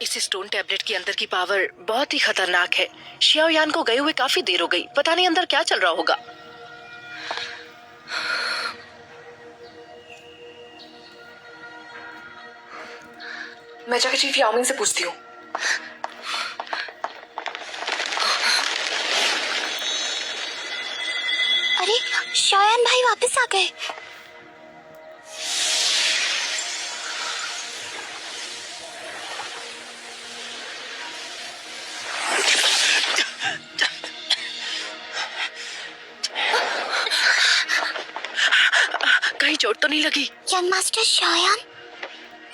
इस stone tablet के अंदर की पावर बहुत ही खतरनाक है। शियाओयान को गए हुए काफी देर हो गई, पता नहीं अंदर क्या चल रहा होगा। मैं जाकर चीफ याओमिंग से पूछती हूँ। अरे शायान भाई वापस आ गए। कहीं चोट तो नहीं लगी? यंग मास्टर शायान,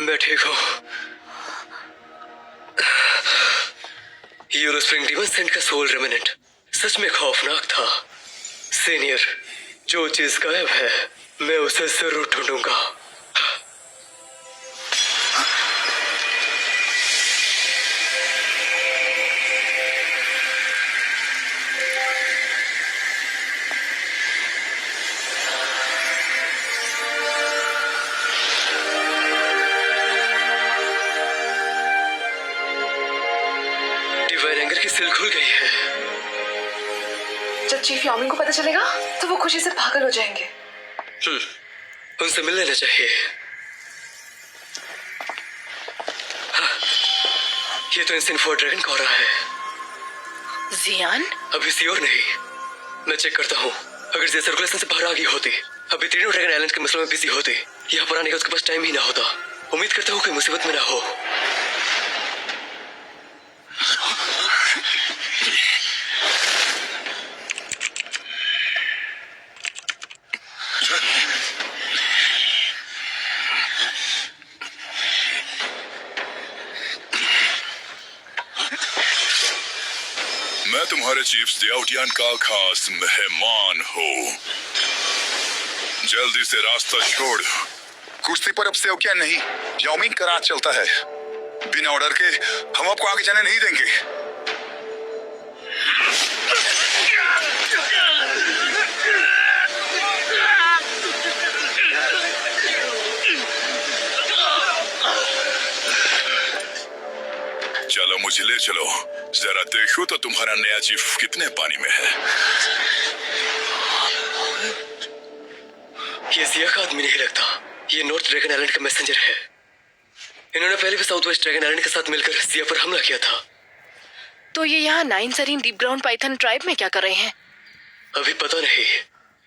मैं ठीक हूँ। यूरो स्प्रिंग डीमन सेंट का सोल रेमिनेंट सच में खौफनाक था। सीनियर, जो चीज गायब है मैं उसे जरूर ढूंढूंगा। डिवाइन एंगर की सिल खुल गई है। जब चीफ याओमिंग को पता चलेगा तो वो खुशी से पागल हो जाएंगे। उनसे मिल लेना चाहिए। हाँ, ये तो इंसिन फोर ड्रैगन का हो रहा है। जियान? अभी श्योर नहीं, मैं चेक करता हूँ। अगर ये सर्कुलेशन से बाहर आ गई होती, अभी तीनों ड्रैगन आइलैंड के मसलों में बिजी होती। यहाँ पर आने का उसके पास टाइम ही ना होता। उम्मीद करता हूँ कोई मुसीबत में ना हो। मैं तुम्हारे चीफ याओटियान का खास मेहमान हूँ। जल्दी से रास्ता छोड़। कुश्ती पर अब सेवकिया नहीं, याओमिंग का राज चलता है। बिना ऑर्डर के हम आपको आगे जाने नहीं देंगे। चलो मुझे ले चलो, जरा देखो तो तुम्हारा नया चीफ कितने पानी में है। ये जिया का आदमी नहीं लगता। ये नॉर्थ ड्रैगन आइलैंड का मैसेंजर है। इन्होंने पहले भी साउथ वेस्ट ड्रैगन आइलैंड के साथ मिलकर जिया पर हमला किया था। तो ये यहाँ 9 serene deep ground python tribe में क्या कर रहे हैं? अभी पता नहीं,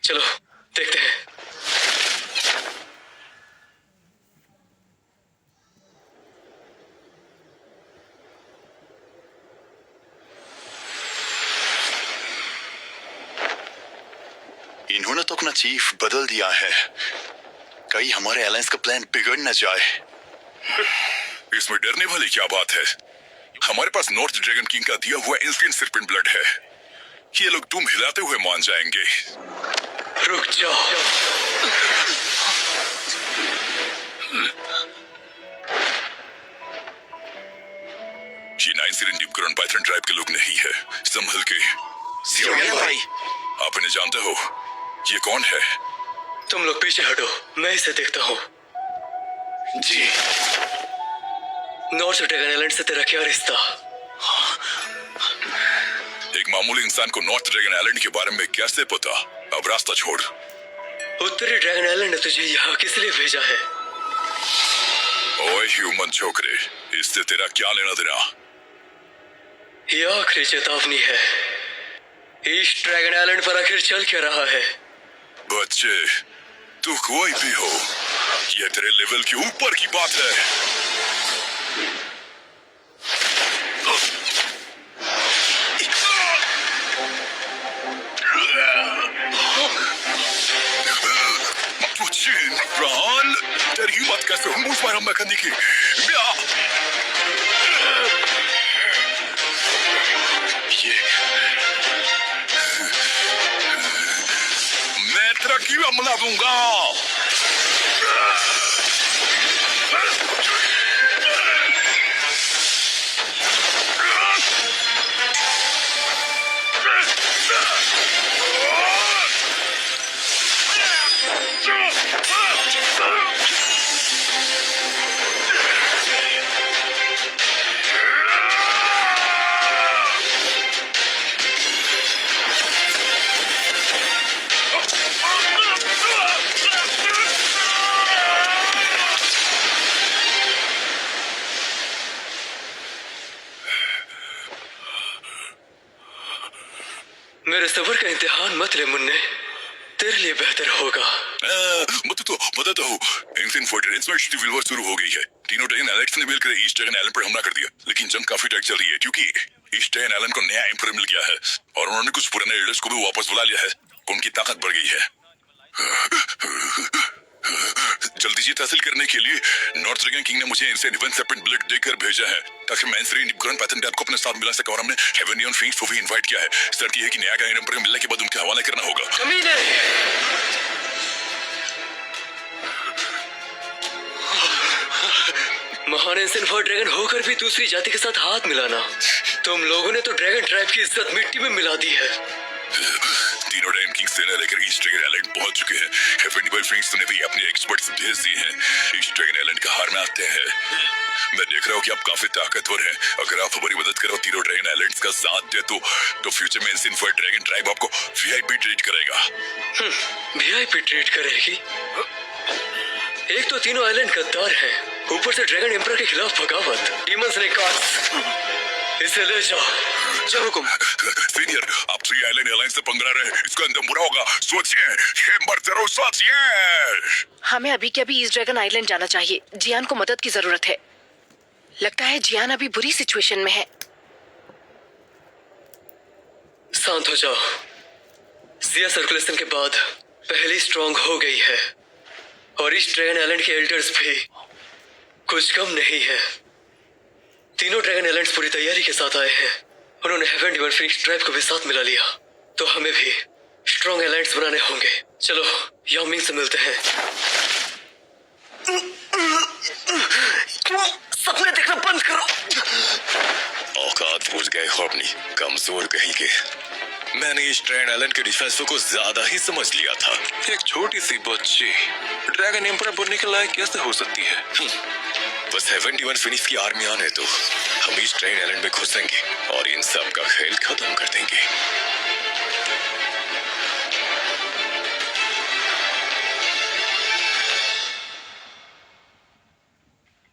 चलो देखते हैं। इन्होंने तो अपना चीफ बदल दिया है। कहीं हमारे अलायंस का प्लान बिगड़ न जाए। इसमें डरने वाली क्या बात है? हमारे पास नॉर्थ ड्रैगन किंग का दिया हुआ इंस्टेंट सर्पेंट ब्लड है। ये लोग तुम हिलाते हुए मान जाएंगे। रुक जाओ। ये 9 serene deep ground python tribe के लोग नहीं है। संभल के। याओमिंग भाई, आप इन्हें जानते हो? ये कौन है? तुम लोग पीछे हटो, मैं इसे देखता हूँ। जी। नॉर्थ ड्रैगन आइलैंड से तेरा क्या रिश्ता? एक मामूली इंसान को नॉर्थ ड्रैगन आइलैंड के बारे में कैसे पता? अब रास्ता छोड़। उत्तरी ड्रैगन आइलैंड ने तुझे यहाँ किस लिए भेजा है? ओए ह्यूमन छोकरे, इससे तेरा क्या लेना देना? ये आखिरी चेतावनी है। ईस्ट ड्रैगन आइलैंड पर आखिर चल क्या रहा है? बच्चे, तू कोई भी हो, ये तेरे लेवल के ऊपर की बात है। इमरान, तेरी हिम्मत कैसे हुई मुझ पर हमला करने की? मैं तेरा कीड़ा बना दूंगा। मेरे सब्र का इम्तिहान मत ले मुन्ने, तेरे लिए बेहतर होगा। मदद हो। एंसियन फोर्ट्रेस में सिविल वॉर शुरू हो गई है। तीनों ड्रैगन एलेक्स ने मिलकर ईस्ट ड्रैगन आइलैंड पर हमला कर दिया, लेकिन जंग काफी टाइट चल रही है क्योंकि ईस्ट ड्रैगन आइलैंड को नया एम्पर मिल गया है और उन्होंने कुछ पुराने लीडर्स को भी वापस बुला लिया है। उनकी ताकत बढ़ गई है। जल्दी जीत हासिल करने के लिए नॉर्थ ड्रैगन किंग ने मुझे एंसियन हेवन सर्पेंट ब्लड देकर भेजा है ताकि मैं एंसियन निपग्रन पैटर्न डेथ को अपने साथ मिला सके, और हमने हेवनियन फिनिक्स को भी इनवाइट किया है। शर्त यह है कि नया ड्रैगन एम्पर मिलने के बाद उनके हवाले करना होगा। कमीने! महान एंसियन फॉर ड्रैगन होकर भी दूसरी जाति के साथ हाथ मिलाना, तुम लोगों ने तो ड्रैगन ट्राइब की इज्जत मिट्टी में मिला दी है। तीनों ड्रैगन किंग सेना लेकर ईस्ट ड्रैगन आइलैंड पहुंच चुके हैं। हेवनियन फिनिक्स ने भी अपने एक्सपर्ट्स भेज दिए हैं। ईस्ट ड्रैगन आइलैंड का हार में आते हैं। मैं देख रहा हूँ कि आप काफी ताकतवर हैं। अगर आप हमारी मदद करो, तीनों ड्रैगन आइलैंड्स का साथ दे तो फ्यूचर में एंसियन फॉर ड्रैगन ट्राइब आपको वीआईपी ट्रीट करेगा। वीआईपी ट्रीट करेगी? एक तो तीनों आइलैंड गद्दार हैं, ऊपर से ड्रैगन एम्पर के खिलाफ बगावत। डीमंस ने कहा इसे ले जाओ। जो हुकुम। सीनियर, आप थ्री आइलैंड एलायंस से पंगा रहे हैं, इसका अंदर बुरा होगा। सोचिए, ये मत जरूर सोचिए। हमें अभी के अभी ईस्ट ड्रैगन आइलैंड जाना चाहिए। जियान को मदद की जरूरत है। लगता है जियान अभी बुरी सिचुएशन में है। शांत हो जाओ। जिया सर्कुलेशन के बाद पहले स्ट्रांग हो गई है और ईस्ट ड्रैगन आइलैंड के एल्डर्स भी कुछ कम नहीं है। तीनों ड्रैगन आइलैंड्स पूरी तैयारी के साथ आए हैं। उन्होंने हेवन डिवन फिनिक्स ट्राइब को भी साथ मिला लिया, तो हमें भी स्ट्रांग आइलैंड्स बनाने होंगे। चलो याओ मिंग से मिलते हैं। सपने देखना बंद करो। औकात भूल गए हो अपनी, कमजोर कहीं के। मैंने इस ड्रैगन आइलैंड के डिफेंस को ज्यादा ही समझ लिया था। एक छोटी सी बच्ची ड्रैगन एम्पर बनने के लायक कैसे हो सकती है? बस हेवन डिवन फिनिक्स की आर्मी आने तो हम इस ड्रैगन आइलैंड में घुसेंगे और इन सब का खेल खत्म कर देंगे।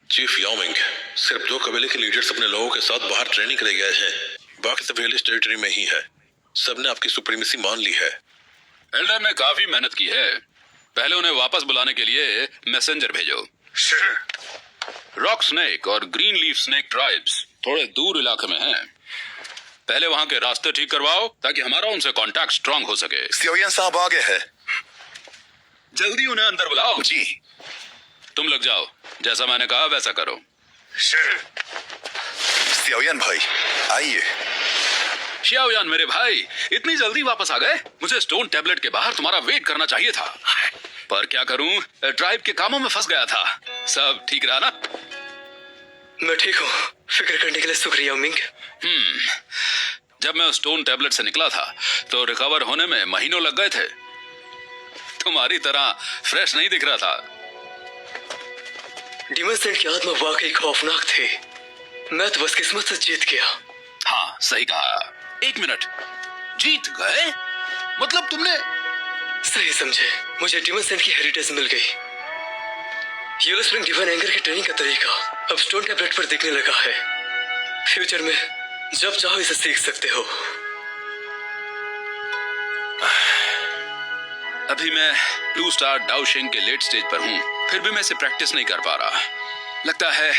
चीफ याओ मिंग, सिर्फ 2 कबीले के लीडर्स अपने लोगों के साथ बाहर ट्रेनिंग के लिए गए हैं, बाकी सब विलेज टेरिटरी में ही है। सबने आपकी सुप्रीमेसी मान ली है। एल्डर ने काफी मेहनत की है। पहले उन्हें वापस बुलाने के लिए मैसेंजर भेजो। रॉक स्नेक और ग्रीन लीफ स्नेक ट्राइब्स थोड़े दूर इलाके में हैं। पहले वहां के रास्ते ठीक करवाओ ताकि हमारा उनसे कांटेक्ट स्ट्रांग हो सके। सियोयन साहब आ गए हैं। जल्दी उन्हें अंदर बुलाओ। जी। तुम लोग जाओ, जैसा मैंने कहा वैसा करो। सियोयन भाई आइए। शियाओयान मेरे भाई, इतनी जल्दी वापस आ गए? मुझे स्टोन टैबलेट के बाहर तुम्हारा वेट करना चाहिए था, पर क्या करूं, ट्राइब के कामों में फंस गया था। सब ठीक रहा ना? मैं ठीक हूँ, फिक्र करने के लिए शुक्रिया मिंग। जब मैं स्टोन टैबलेट से निकला था तो रिकवर होने में महीनों लग गए थे। तुम्हारी तरह फ्रेश नहीं दिख रहा था। डीमन सेंट की आत्मा वाकई खौफनाक थी। मैं तो बस किस्मत से जीत गया। हाँ, सही कहा। 1 मिनट, जीत गए? मतलब तुमने? सही समझे, मुझे डीमन सेंट की हेरिटेज मिल गई। येलो स्प्रिंग डिवाइन एंगर की ट्रेनिंग का तरीका अब स्टोन टैबलेट पर दिखने लगा है। फ्यूचर में जब चाहो इसे सीख सकते हो। अभी मैं 2 स्टार डाउशिंग के लेट स्टेज पर हूं, फिर भी मैं इसे प्रैक्टिस नहीं कर पा रहा। लगता है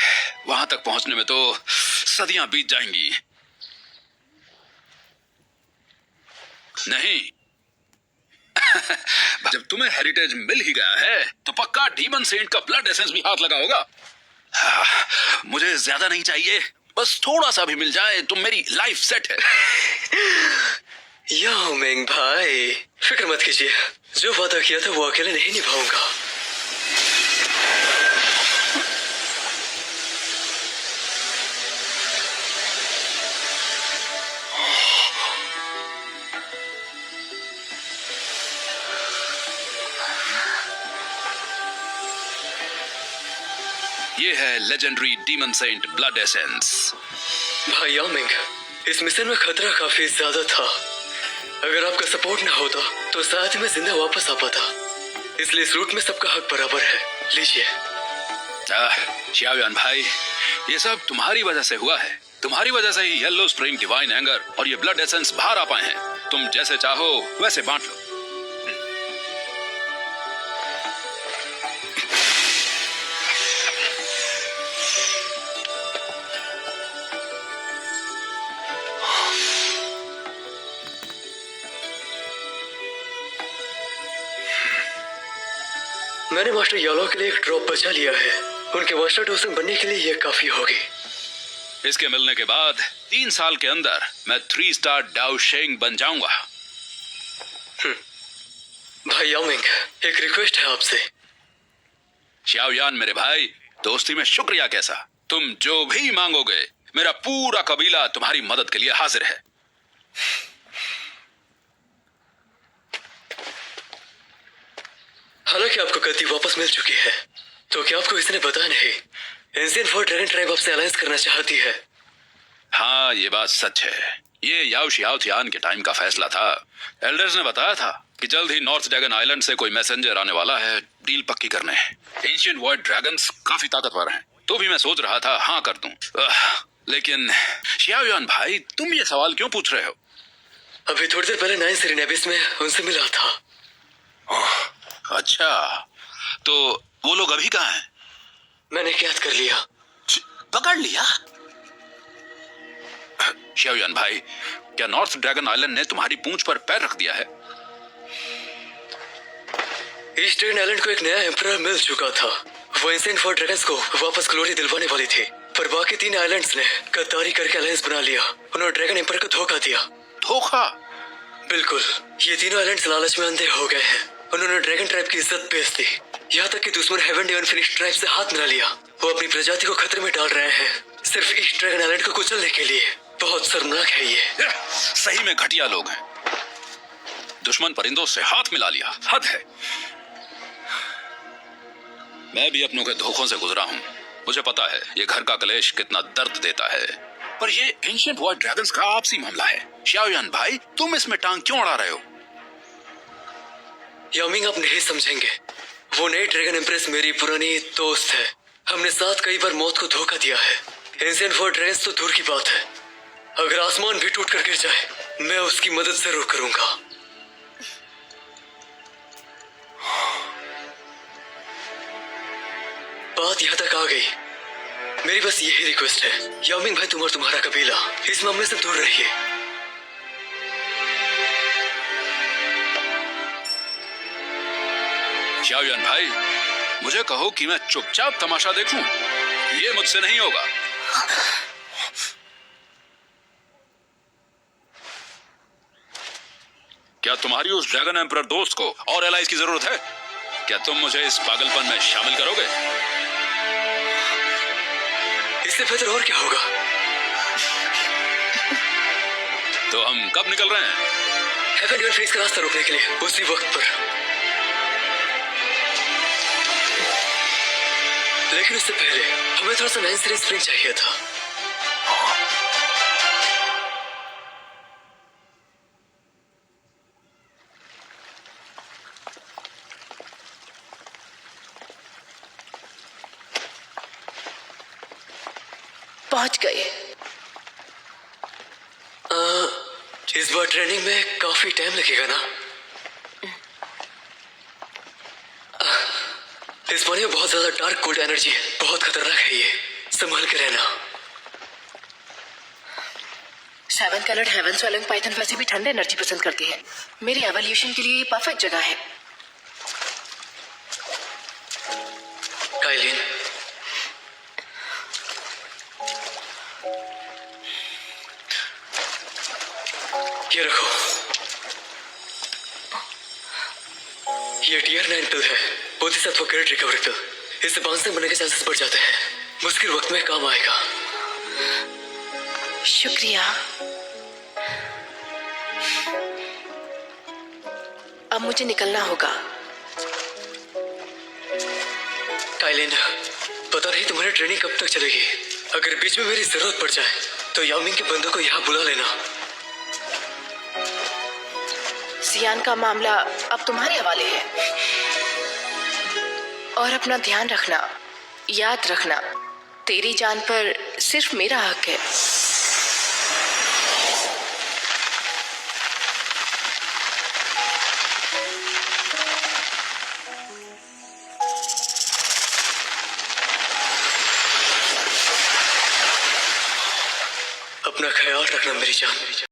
वहां तक पहुंचने में तो सदियां बीत जाएंगी। नहीं जब तुम्हें हेरिटेज मिल ही गया है तो पक्का डीमन सेंट का ब्लड एसेंस भी हाथ लगा होगा। मुझे ज्यादा नहीं चाहिए, बस थोड़ा सा भी मिल जाए तो मेरी लाइफ सेट है। याओ मिंग भाई, फिक्र मत कीजिए, जो वादा किया था वो अकेले नहीं निभाऊंगा। ये है legendary demon saint blood essence. भाई याओ मिंग, इस मिशन में खतरा काफी ज्यादा था। अगर आपका सपोर्ट ना होता तो शायद मैं जिंदा वापस आ पाता। इसलिए इस रूट में सबका हक बराबर है। लीजिए। शियाओयान भाई, ये सब तुम्हारी वजह से हुआ है। तुम्हारी वजह से ही येलो स्प्रिंग डिवाइन एंगर और ये ब्लड एसेंस बाहर आ पाए हैं। तुम जैसे चाहो वैसे बांट लो। मैंने मास्टर यालो के लिए एक ड्रॉप बचा लिया है। उनके मास्टर डोसन बनने के लिए यह काफी होगी। इसके मिलने के बाद 3 साल के अंदर मैं 3 स्टार डाउ शेंग बन जाऊंगा। भाई याओमिंग, एक रिक्वेस्ट है आपसे। शाओयान मेरे भाई, दोस्ती में शुक्रिया कैसा। तुम जो भी मांगोगे मेरा पूरा कबीला तुम्हारी मदद के लिए हाजिर है। हालांकि आपको गति वापस मिल चुकी है, तो क्या आपको किसी ने बताया नहीं? एंशिएंट फोर ड्रैगन ट्राइब आपसे अलायंस करना चाहती है। हाँ, ये बात सच है। ये याओ शियाओथियान के टाइम का फैसला था। एल्डर्स ने बताया था कि जल्द ही नॉर्थ ड्रैगन आइलैंड से कोई मैसेंजर आने वाला है डील पक्की करने। एंशिएंट वॉइड ड्रैगन्स काफी ताकतवर हैं, तो भी मैं सोच रहा था हाँ कर दूं। लेकिन शियाओयान भाई, तुम ये सवाल क्यों पूछ रहे हो? अभी थोड़ी देर पहले 9 सिरिनेबिस में उनसे मिला था। अच्छा, तो वो लोग अभी कहाँ हैं? मैंने कैद कर लिया। पकड़ लिया? शियाओयान भाई, क्या नॉर्थ ड्रैगन आइलैंड ने तुम्हारी पूंछ पर पैर रख दिया है? ईस्ट ड्रैगन आइलैंड को एक नया एम्परर मिल चुका था। वो एंशिएंट फोर ड्रैगन्स को वापस ग्लोरी दिलवाने वाली थी, पर बाकी 3 आइलैंड्स ने गद्दारी करके अलायंस बना लिया। उन्होंने ड्रैगन एम्परर को धोखा दिया। धोखा? बिल्कुल। ये तीनों आइलैंड्स लालच में अंधे हो गए हैं। उन्होंने ड्रैगन ट्राइब की इज्जत बेच दी, यहाँ तक कि दुश्मन हेवन डेवन फिनिश ट्राइब से हाथ मिला लिया। वो अपनी प्रजाति को खतरे में डाल रहे हैं सिर्फ ईस्ट ड्रैगन आइलैंड को कुचलने के लिए। बहुत शर्मनाक है ये। सही में घटिया लोग हैं। दुश्मन परिंदों से हाथ मिला लिया, हद है। मैं भी अपनों के धोखों से गुजरा हूं। मुझे पता है ये घर का कलेश कितना दर्द देता है, पर ये एंशिएंट वॉइड ड्रैगन्स का आपसी मामला है। शाओयान भाई, तुम इसमें टांग क्यों अड़ा रहे हो? यामिंग, आप नहीं समझेंगे। वो नई ड्रैगन एम्प्रेस मेरी पुरानी दोस्त है। हमने साथ कई बार मौत को धोखा दिया है। एंशिएंट फोर ड्रैगन्स तो दूर की बात है, अगर आसमान भी टूट कर गिर जाए मैं उसकी मदद जरूर करूंगा। बात यहाँ तक आ गई, मेरी बस यही रिक्वेस्ट है, यामिंग भाई, तुम और तुम्हारा कबीला इस मामले से दूर रहिए। शाओयान भाई, मुझे कहो कि मैं चुपचाप तमाशा देखूं? ये मुझसे नहीं होगा। क्या तुम्हारी उस ड्रैगन एम्परर दोस्त को और एलाइज की जरूरत है? क्या तुम मुझे इस पागलपन में शामिल करोगे? इससे बेहतर और क्या होगा? तो हम कब निकल रहे हैं? हेवन डेवन फिनिश का रास्ता रोकने के लिए उसी वक्त पर। लेकिन उससे पहले हमें थोड़ा सा 9 सीरीज स्प्रिंग चाहिए था। पहुंच गए। इस बार ट्रेनिंग में काफी टाइम लगेगा ना? इस पानी में बहुत ज्यादा डार्क कोल्ड एनर्जी है, बहुत खतरनाक है ये, संभाल के रहना। 7 कलर्ड हेवन स्वेलिंग पाइथन वैसे भी ठंडे एनर्जी पसंद करती है। मेरी एवोल्यूशन के लिए ये परफेक्ट जगह है। काइलिन, ये रखो। ये टीयर 9 पिल है, बोधिसत्व ग्रेड रिकवरी पिल। इससे बांसने बनने के चांसेस बढ़ जाते हैं, मुश्किल वक्त में काम आएगा। शुक्रिया। अब मुझे निकलना होगा। काइलिन, पता नहीं तुम्हारी ट्रेनिंग कब तक चलेगी। अगर बीच में मेरी जरूरत पड़ जाए तो यामिंग के बंदों को यहाँ बुला लेना। जियान का मामला अब तुम्हारे हवाले है। और अपना ध्यान रखना, याद रखना, तेरी जान पर सिर्फ मेरा हक है। ख्याल रखना मेरी जान।